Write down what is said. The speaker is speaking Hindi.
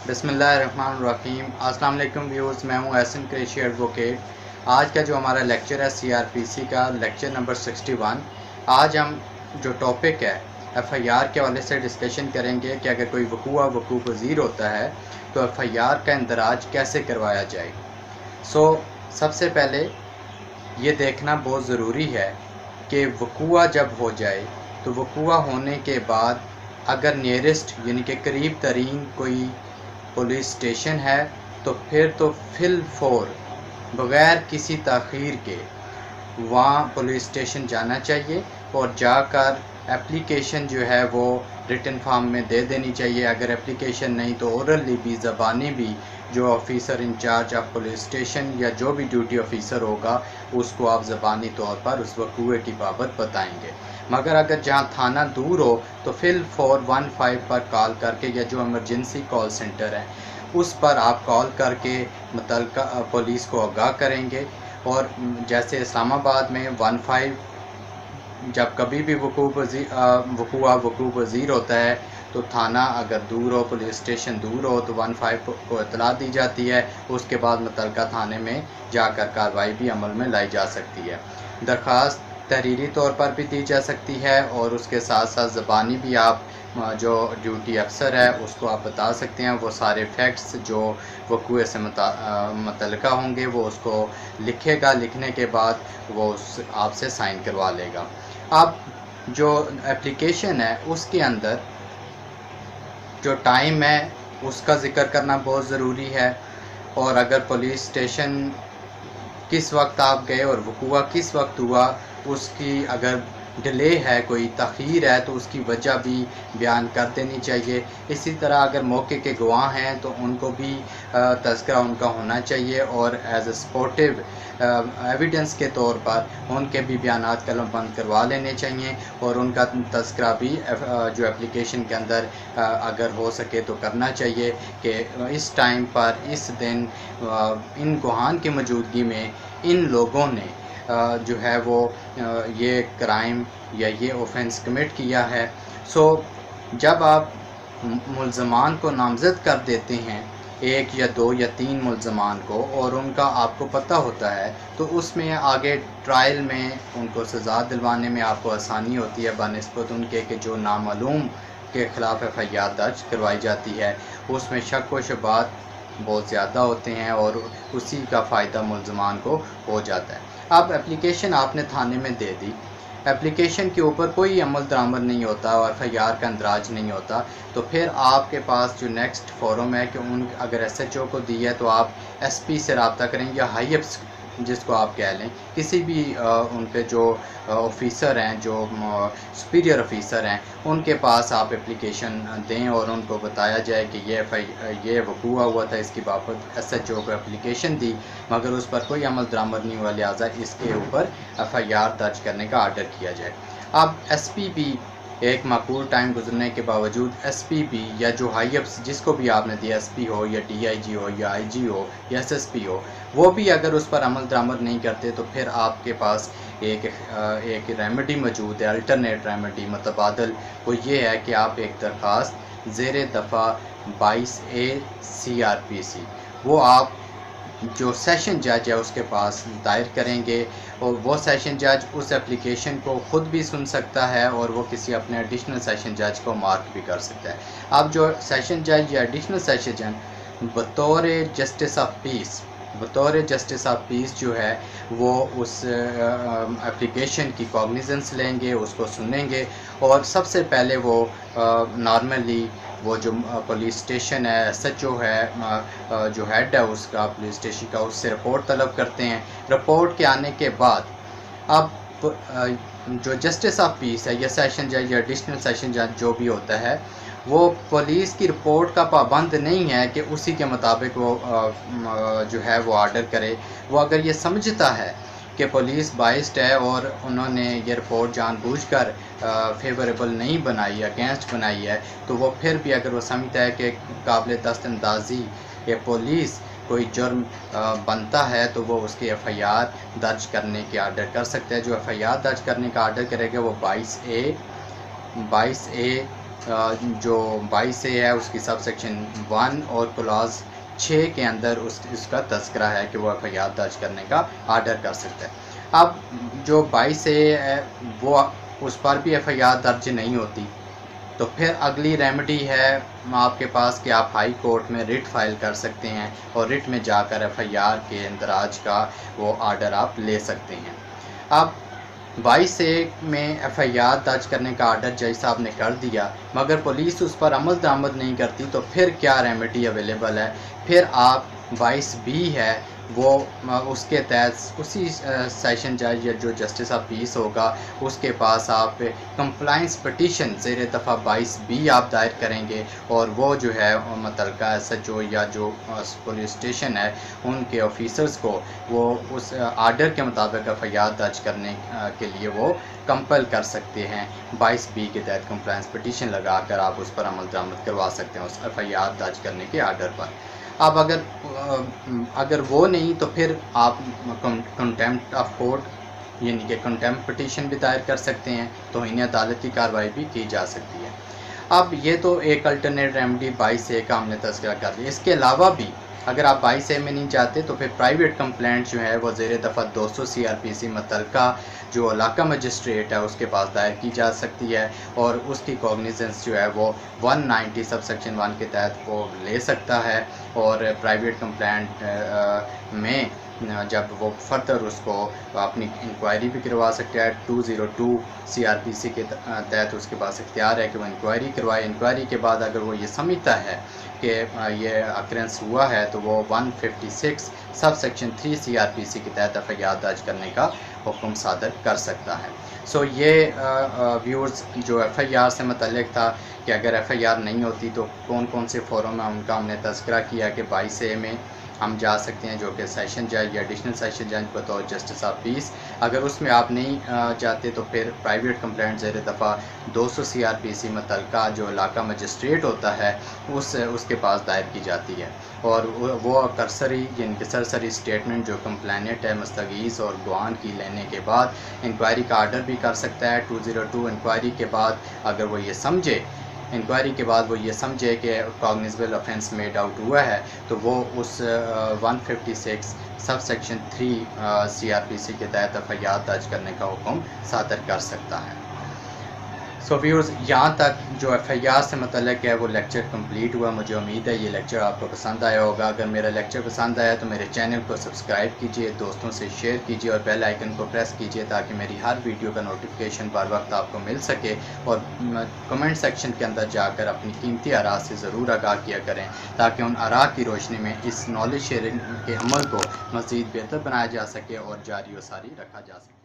बिस्मिल्लाहिर्रहमानिर्रहीम। अस्सलाम वालेकुम व्यूअर्स, मैं हूं एहसन कुरैशी एडवोकेट। आज का जो हमारा लेक्चर है सीआरपीसी का लेक्चर नंबर 61। आज हम जो टॉपिक है एफआईआर के हवाले से डिस्कशन करेंगे कि अगर कोई वकूअ पज़ीर होता है तो एफआईआर का इंदराज कैसे करवाया जाए। सबसे पहले ये देखना बहुत ज़रूरी है कि वकूअ जब हो जाए तो वकूअ होने के बाद अगर नियरेस्ट यानी कि करीब तरीन कोई पुलिस स्टेशन है तो फिर तो फिल फौर बग़ैर किसी ताख़ीर के वहाँ पुलिस स्टेशन जाना चाहिए और जाकर एप्लीकेशन जो है वो रिटन फॉर्म में दे देनी चाहिए। अगर एप्लीकेशन नहीं तो ओरली भी, ज़बानी भी, जो officer in charge of police station या जो भी ड्यूटी ऑफ़िसर होगा उसको आप ज़बानी तौर पर उस वकूए की बाबत बताएंगे। मगर अगर जहाँ थाना दूर हो तो फिल 415 पर कॉल करके या जो इमरजेंसी कॉल सेंटर है उस पर आप कॉल करके मुतल्लिका पुलिस को आगाह करेंगे। और जैसे इस्लामाबाद में 15 जब कभी भी वकूअ पज़ीर होता है तो थाना अगर दूर हो, पुलिस स्टेशन दूर हो तो 15 को इत्तला दी जाती है। उसके बाद मुतल्लिका थाने में जाकर कार्रवाई भी अमल में लाई जा सकती है। दरख्वास्त तहरीरी तौर पर भी दी जा सकती है और उसके साथ साथ ज़बानी भी आप जो ड्यूटी अफसर है उसको आप बता सकते हैं। वो सारे फैक्ट्स जो वकूए से मुतल्लिका होंगे वो उसको लिखेगा, लिखने के बाद वो आपसे साइन करवा लेगा। अब जो एप्लीकेशन है उसके अंदर जो टाइम है उसका ज़िक्र करना बहुत ज़रूरी है। और अगर पुलिस स्टेशन किस वक्त आप गए और वकूआ किस वक्त हुआ, उसकी अगर डिले है, कोई तख़ीर है तो उसकी वजह भी बयान कर देनी चाहिए। इसी तरह अगर मौके के गवाह हैं तो उनको भी तज़किरा उनका होना चाहिए और एज ए सपोर्टिव एविडेंस के तौर पर उनके भी बयानात कलमबंद करवा लेने चाहिए और उनका तज़किरा भी जो एप्लीकेशन के अंदर अगर हो सके तो करना चाहिए कि इस टाइम पर, इस दिन इन गवाहान की मौजूदगी में इन लोगों ने जो है वो ये क्राइम या ये ऑफेंस कमिट किया है। जब आप मुल्ज़मान को नामज़द कर देते हैं, एक या दो या तीन मुल्ज़मान को, और उनका आपको पता होता है तो उसमें आगे ट्रायल में उनको सज़ा दिलवाने में आपको आसानी होती है बनिस्बत उनके कि जो नामालूम के ख़िलाफ़ एफआईआर दर्ज करवाई जाती है उसमें शक व शुबात बहुत ज़्यादा होते हैं और उसी का फ़ायदा मुल्ज़मान को हो जाता है। अब एप्लीकेशन आपने थाने में दे दी, एप्लीकेशन के ऊपर कोई अमल दरामद नहीं होता और एफआईआर का इंदराज नहीं होता, तो फिर आपके पास जो नेक्स्ट फोरम है कि अगर एसएचओ को दी है तो आप एसपी से रब्ता करें या हाई अप्स जिसको आप कह लें, किसी भी उन पे जो ऑफ़िसर हैं, जो सुपीरियर ऑफ़िसर हैं, उनके पास आप एप्लीकेशन दें और उनको बताया जाए कि ये वकूआ हुआ था, इसकी बाबत एसएचओ को एप्लीकेशन दी मगर उस पर कोई अमल दरामद नहीं हुआ, लिहाजा इसके ऊपर एफआईआर दर्ज करने का आर्डर किया जाए। अब एसपी भी एक माकूल टाइम गुजरने के बावजूद एसपी भी या जो हाई अप्स जिसको भी आपने दिया, एसपी हो या डीआईजी हो या आईजी हो या एसएसपी हो, वो भी अगर उस पर अमल दरामद नहीं करते तो फिर आपके पास एक रेमेडी मौजूद है, अल्टरनेट रेमेडी मुतबादल। वो ये है कि आप एक दरख्वास्त ज़ेर दफ़ा 22A CRPC वो आप जो सेशन जज है उसके पास दायर करेंगे और वो सेशन जज उस एप्लीकेशन को ख़ुद भी सुन सकता है और वो किसी अपने एडिशनल सेशन जज को मार्क भी कर सकता है। अब जो सेशन जज या एडिशनल सेशन जज बतौर जस्टिस ऑफ पीस जो है वो उस एप्लीकेशन की कॉग्निजेंस लेंगे, उसको सुनेंगे और सबसे पहले वो नॉर्मली वो जो पुलिस स्टेशन है, एसएचओ है, जो हेड है उसका पुलिस स्टेशन का, उससे रिपोर्ट तलब करते हैं। रिपोर्ट के आने के बाद अब जो जस्टिस ऑफ पीस है या सेशन जज या एडिशनल सेशन जज जो भी होता है वो पुलिस की रिपोर्ट का पाबंद नहीं है कि उसी के मुताबिक वो जो है वो आर्डर करे। वो अगर ये समझता है कि पुलिस बाइस्ड है और उन्होंने ये रिपोर्ट जानबूझकर फेवरेबल नहीं बनाई, अगेंस्ट बनाई है, तो वो फिर भी अगर वो समझता है कि काबिल दस्तंदाजी या पुलिस कोई जुर्म बनता है तो वो उसकी एफआईआर दर्ज करने के आर्डर कर सकता है। जो एफआईआर दर्ज करने का आर्डर करेगा वो 22A जो 22 ए है उसकी सब सेक्शन 1 और क्लॉज 6 के अंदर उसका तस्करा है कि वो एफआईआर दर्ज करने का आर्डर कर सकता है। अब जो 22 ए है वो उस पर भी एफआईआर दर्ज नहीं होती, तो फिर अगली रेमेडी है आपके पास कि आप हाई कोर्ट में रिट फाइल कर सकते हैं और रिट में जाकर एफआईआर के इंदराज का वो आर्डर आप ले सकते हैं। अब 22 ए में एफआईआर दर्ज करने का आर्डर जज साहब ने कर दिया, मगर पुलिस उस पर अमल दरामद नहीं करती, तो फिर क्या रेमेडी अवेलेबल है? फिर आप 22 बी है वो उसके तहत उसी सेशन जज या जो जस्टिस ऑफ पीस होगा उसके पास आप कंप्लाइंस पटिशन ज़ेर दफ़ा 22 बी आप दायर करेंगे और वो जो है मुतल्लिका SHO या जो पुलिस स्टेशन है उनके ऑफिसर्स को वो उस आर्डर के मुताबिक एफआईआर दर्ज करने के लिए वो कंपल कर सकते हैं। 22 बी के तहत कंप्लाइंस पटिशन लगा कर आप उस पर अमल दरामद करवा सकते हैं उस एफआईआर दर्ज करने के आर्डर पर। अब अगर वो नहीं तो फिर आप कंटेम्प्ट ऑफ कोर्ट यानी कि कंटेम्प्ट पिटीशन भी दायर कर सकते हैं, तो इन्हें अदालत की कार्रवाई भी की जा सकती है। अब ये तो एक अल्टरनेट रेमेडी 22 ए का हमने तज़किरा कर लिया। इसके अलावा भी अगर आप 22 ए में नहीं जाते तो फिर प्राइवेट कंप्लेंट जो है वो ज़ेर दफ़ा 200 CRPC मुतल्लिका जो इलाका मजिस्ट्रेट है उसके पास दायर की जा सकती है और उसकी कॉग्निजेंस जो है वो 190 सब सेक्शन 1 के तहत वो ले सकता है और प्राइवेट कंप्लेंट में जब वो फर्दर उसको अपनी इंक्वायरी भी करवा सकता है। 202 CRPC के तहत उसके पास इख्तियार है कि वो इंक्वायरी करवाए। इंक्वायरी के बाद अगर वो ये समझता है कि ये अक्रेंस हुआ है तो वो 156 सब सेक्शन 3 CRPC के तहत एफआईआर दर्ज करने का हुक्म सादर कर सकता है। सो ये व्यूअर्स जो एफआईआर से मुतल्लिक था कि अगर एफआईआर नहीं होती तो कौन कौन से फोरम है उनका हमने तज़किरा किया कि 22 ए में हम जा सकते हैं जो कि सेशन जज या एडिशनल सेशन जज बतौर जस्टिस ऑफ पीस। अगर उसमें आप नहीं जाते तो फिर प्राइवेट कंप्लेंट ज़ेर दफ़ा 200 CRPC मुतल्लिका जो इलाका मजिस्ट्रेट होता है उसके पास दायर की जाती है और वो करसरी यानी कि सरसरी स्टेटमेंट जो कंप्लेनेंट है मुस्तगीज़ और गवाह की लेने के बाद इंक्वायरी का आर्डर भी कर सकता है। 202 इंक्वायरी के बाद अगर वो ये समझे इंक्वायरी के बाद वो ये समझे कि कॉग्निजेबल ऑफेंस मेड आउट हुआ है तो वो उस 156 सब सेक्शन 3 CRPC के तहत एफआईआर दर्ज करने का हुक्म सादर कर सकता है। सो व्यूअर्स यहाँ तक जो एफआईआर से मुतल्लिक है वो लेक्चर कंप्लीट हुआ। मुझे उम्मीद है ये लेक्चर आपको पसंद आया होगा। अगर मेरा लेक्चर पसंद आया तो मेरे चैनल को सब्सक्राइब कीजिए, दोस्तों से शेयर कीजिए और बेल आइकन को प्रेस कीजिए ताकि मेरी हर वीडियो का नोटिफिकेशन बर वक्त आपको मिल सके। और कमेंट सेक्शन के अंदर जाकर अपनी कीमती आरा से ज़रूर आगाह किया करें ताकि उन आरा की रोशनी में इस नॉलेज शेयरिंग के अमल को मज़ीद बेहतर बनाया जा सके और जारी व सारी रखा जा सके।